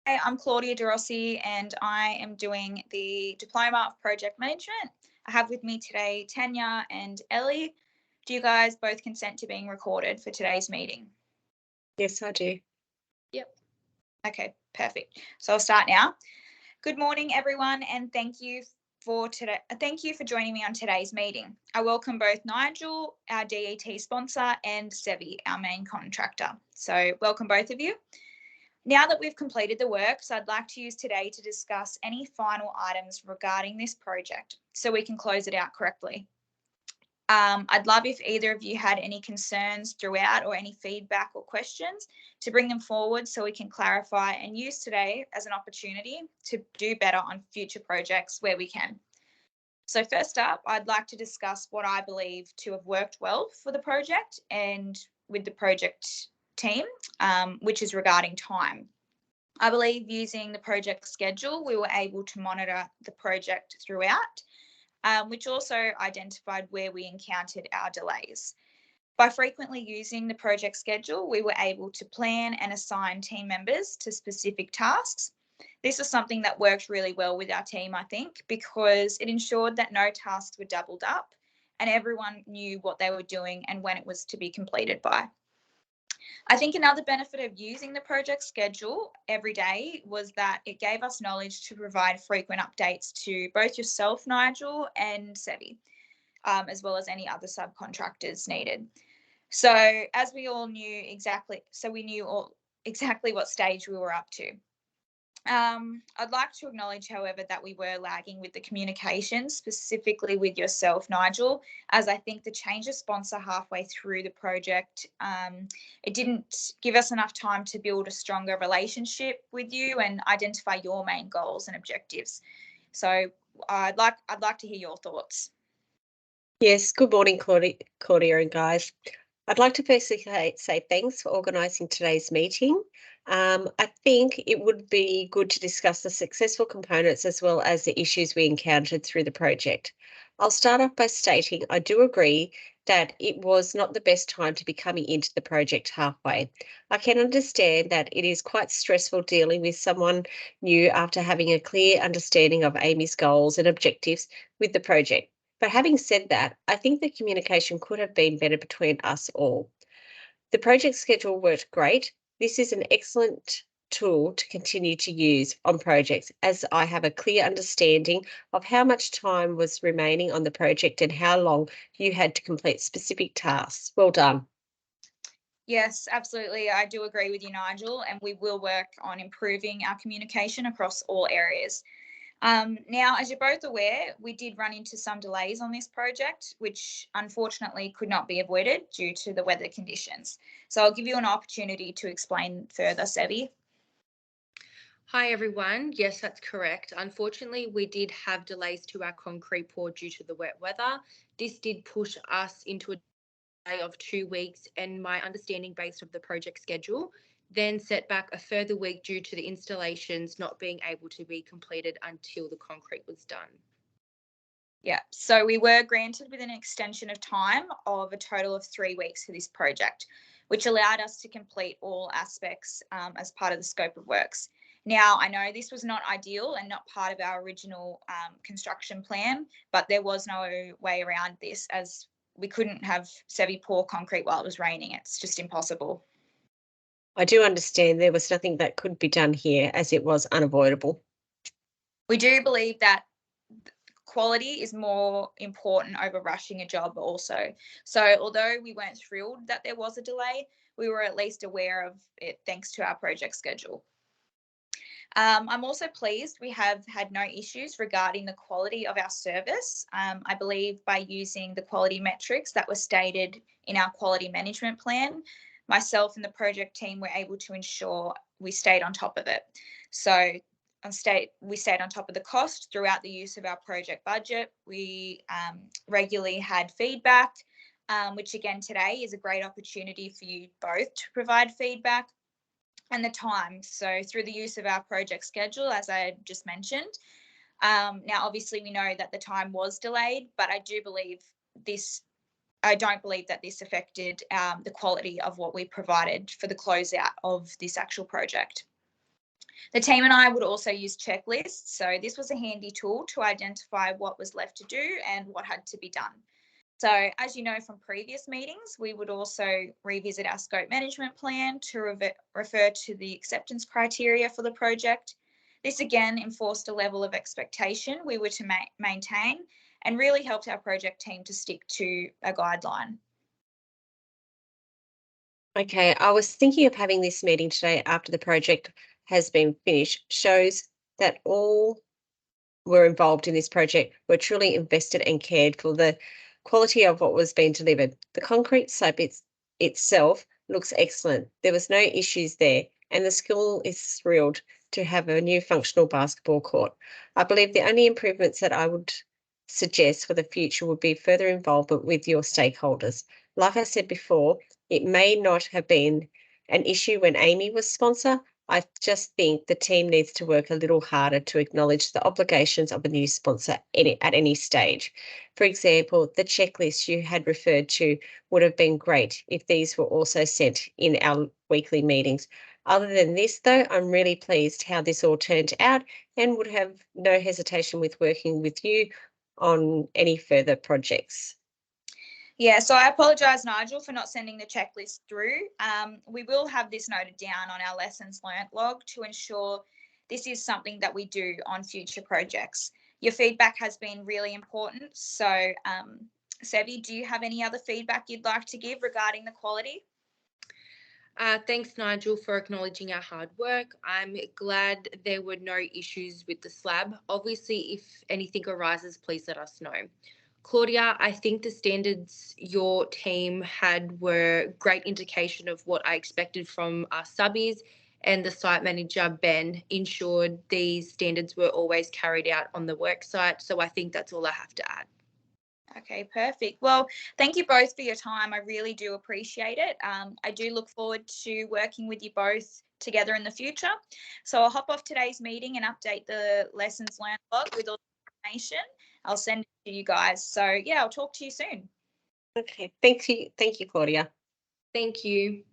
Hi, I'm Claudia De Rossi and I am doing the Diploma of Project Management. I have with me today Tanya and Ellie. Do you guys both consent to being recorded for today's meeting? Yes, I do. Yep. Okay, perfect. So I'll start now. Good morning, everyone, and thank you for joining me on today's meeting. I welcome both Nigel, our DET sponsor, and Sevi, our main contractor. So welcome both of you. Now that we've completed the works, I'd like to use today to discuss any final items regarding this project so we can close it out correctly. I'd love if either of you had any concerns throughout or any feedback or questions to bring them forward so we can clarify and use today as an opportunity to do better on future projects where we can. So first up, I'd like to discuss what I believe to have worked well for the project and with the project team, which is regarding time. I believe using the project schedule, we were able to monitor the project throughout, which also identified where we encountered our delays. By frequently using the project schedule, we were able to plan and assign team members to specific tasks. This was something that worked really well with our team, I think, because it ensured that no tasks were doubled up and everyone knew what they were doing and when it was to be completed by. I think another benefit of using the project schedule every day was that it gave us knowledge to provide frequent updates to both yourself, Nigel, and Sevi, as well as any other subcontractors needed. So as we all knew exactly, we knew exactly what stage we were up to. I'd like to acknowledge, however, that we were lagging with the communication, specifically with yourself, Nigel, as I think the change of sponsor halfway through the project, it didn't give us enough time to build a stronger relationship with you and identify your main goals and objectives. So I'd like to hear your thoughts. Yes, good morning, Claudia and guys. I'd like to firstly say thanks for organising today's meeting. I think it would be good to discuss the successful components as well as the issues we encountered through the project. I'll start off by stating I do agree that it was not the best time to be coming into the project halfway. I can understand that it is quite stressful dealing with someone new after having a clear understanding of Amy's goals and objectives with the project. But having said that, I think the communication could have been better between us all. The project schedule worked great. This is an excellent tool to continue to use on projects as I have a clear understanding of how much time was remaining on the project and how long you had to complete specific tasks. Well done. Yes, absolutely. I do agree with you, Nigel, and we will work on improving our communication across all areas. Now, as you're both aware, we did run into some delays on this project, which unfortunately could not be avoided due to the weather conditions. So I'll give you an opportunity to explain further, Sevi. Hi everyone, yes, that's correct. Unfortunately, we did have delays to our concrete pour due to the wet weather. This did push us into a delay of 2 weeks, and my understanding based of the project schedule then set back a further week due to the installations not being able to be completed until the concrete was done. Yeah, so we were granted with an extension of time of a total of 3 weeks for this project, which allowed us to complete all aspects as part of the scope of works. Now, I know this was not ideal and not part of our original construction plan, but there was no way around this as we couldn't have Sevi pour concrete while it was raining. It's just impossible. I do understand there was nothing that could be done here as it was unavoidable. We do believe that quality is more important over rushing a job also. So although we weren't thrilled that there was a delay, we were at least aware of it thanks to our project schedule. I'm also pleased we have had no issues regarding the quality of our service. I believe by using the quality metrics that were stated in our quality management plan, myself and the project team were able to ensure we stayed on top of it. So we stayed on top of the cost throughout the use of our project budget. We regularly had feedback, which again today is a great opportunity for you both to provide feedback, and the time. So through the use of our project schedule, as I just mentioned. Now, obviously, we know that the time was delayed, but I don't believe that this affected the quality of what we provided for the closeout of this actual project. The team and I would also use checklists. So this was a handy tool to identify what was left to do and what had to be done. So as you know from previous meetings, we would also revisit our scope management plan to refer to the acceptance criteria for the project. This again enforced a level of expectation we were to maintain and really helped our project team to stick to a guideline. Okay, I was thinking of having this meeting today after the project has been finished. Shows that all were involved in this project were truly invested and cared for the quality of what was being delivered. The concrete slope itself looks excellent. There was no issues there, and the school is thrilled to have a new functional basketball court. I believe the only improvements that I would suggest for the future would be further involvement with your stakeholders. Like I said before, it may not have been an issue when Amy was sponsor. I just think the team needs to work a little harder to acknowledge the obligations of a new sponsor at any stage. For example, the checklist you had referred to would have been great if these were also sent in our weekly meetings. Other than this, though, I'm really pleased how this all turned out and would have no hesitation with working with you on any further projects. Yeah, so I apologise, Nigel, for not sending the checklist through. We will have this noted down on our lessons learnt log to ensure this is something that we do on future projects. Your feedback has been really important. So, Sevi, do you have any other feedback you'd like to give regarding the quality? Thanks, Nigel, for acknowledging our hard work. I'm glad there were no issues with the slab. Obviously, if anything arises, please let us know. Claudia, I think the standards your team had were great indication of what I expected from our subbies, and the site manager, Ben, ensured these standards were always carried out on the work site. So I think that's all I have to add. Okay, perfect. Well, thank you both for your time. I really do appreciate it. I do look forward to working with you both together in the future. So I'll hop off today's meeting and update the lessons learned log with all the information. I'll send it to you guys. So yeah, I'll talk to you soon. Okay, thank you, Claudia. Thank you.